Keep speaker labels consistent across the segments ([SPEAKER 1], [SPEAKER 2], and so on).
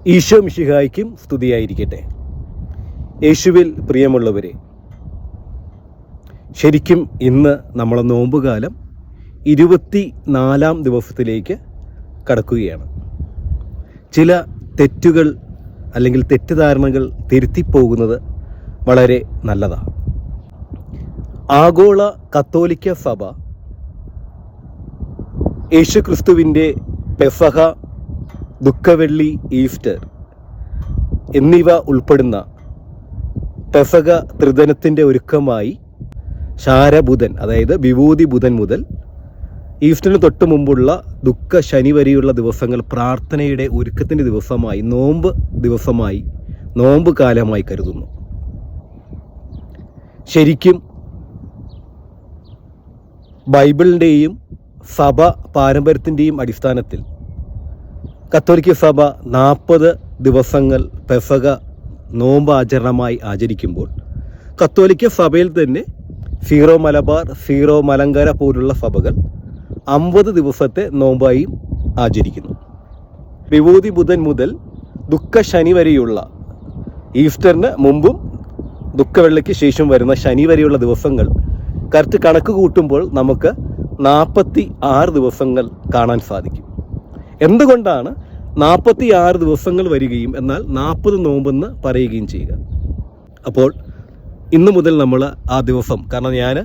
[SPEAKER 1] ഈശോ മിശിഹായ്ക്കും സ്തുതിയായിരിക്കട്ടെ. യേശുവിൽ പ്രിയമുള്ളവരെ, ശരിക്കും ഇന്ന് നമ്മളെ നോമ്പുകാലം 24-ാം ദിവസത്തിലേക്ക് കടക്കുകയാണ്. ചില തെറ്റുകൾ അല്ലെങ്കിൽ തെറ്റിദ്ധാരണകൾ തിരുത്തിപ്പോകുന്നത് വളരെ നല്ലതാണ്. ആഗോള കത്തോലിക്ക സഭ യേശുക്രിസ്തുവിൻ്റെ പെസഹ, ദുഃഖവെള്ളി, ഈസ്റ്റർ എന്നിവ ഉൾപ്പെടുന്ന പെസഹ ത്രിദിനത്തിൻ്റെ ഒരുക്കമായി ശാരബുധൻ, അതായത് വിഭൂതി ബുധൻ മുതൽ ഈസ്റ്ററിന് തൊട്ട് മുമ്പുള്ള ദുഃഖ ശനി വരെയുള്ള ദിവസങ്ങൾ പ്രാർത്ഥനയുടെ ഒരുക്കത്തിൻ്റെ ദിവസമായി, നോമ്പ് ദിവസമായി, നോമ്പ് കാലമായി കരുതുന്നു. ശരിക്കും ബൈബിളിൻ്റെയും സഭ പാരമ്പര്യത്തിൻ്റെയും അടിസ്ഥാനത്തിൽ കത്തോലിക്ക സഭ 40 ദിവസങ്ങൾ പെസഹ നോമ്പ് ആചരണമായി ആചരിക്കുമ്പോൾ, കത്തോലിക്ക സഭയിൽ തന്നെ സീറോ മലബാർ, സീറോ മലങ്കര പോലുള്ള സഭകൾ 50 ദിവസത്തെ നോമ്പായും ആചരിക്കുന്നു. വിഭൂതി ബുധൻ മുതൽ ദുഃഖ ശനി വരെയുള്ള, ഈസ്റ്ററിന് മുമ്പും ദുഃഖവെള്ളിക്ക് ശേഷം വരുന്ന ശനി വരെയുള്ള ദിവസങ്ങൾ കറക്റ്റ് കണക്ക് കൂട്ടുമ്പോൾ നമുക്ക് 46 ദിവസങ്ങൾ കാണാൻ സാധിക്കും. എന്തുകൊണ്ടാണ് 46 ദിവസങ്ങൾ വരികയും എന്നാൽ 40 നോമ്പെന്ന് പറയുകയും ചെയ്യുക? അപ്പോൾ ഇന്നു മുതൽ നമ്മൾ ആ ദിവസം, കാരണം ഞാൻ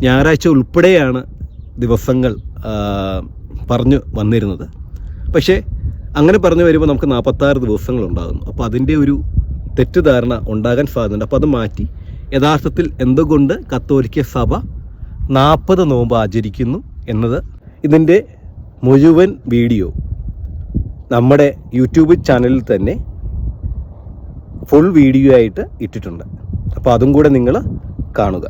[SPEAKER 1] ഞായറാഴ്ച ഉൾപ്പെടെയാണ് ദിവസങ്ങൾ പറഞ്ഞു വന്നിരുന്നത്, പക്ഷേ അങ്ങനെ പറഞ്ഞു വരുമ്പോൾ നമുക്ക് 46 ദിവസങ്ങൾ ഉണ്ടാകുന്നു. അപ്പോൾ അതിൻ്റെ ഒരു തെറ്റിദ്ധാരണ ഉണ്ടാകാൻ സാധ്യതയുണ്ട്. അപ്പോൾ അത് മാറ്റി യഥാർത്ഥത്തിൽ എന്തുകൊണ്ട് കത്തോലിക്ക സഭ 40 നോമ്പ് ആചരിക്കുന്നു എന്നത്, ഇതിൻ്റെ മുഴുവൻ വീഡിയോ നമ്മുടെ യൂട്യൂബ് ചാനലിൽ തന്നെ ഫുൾ വീഡിയോ ആയിട്ട് ഇട്ടിട്ടുണ്ട്. അപ്പോൾ അതും കൂടെ നിങ്ങൾ കാണുക.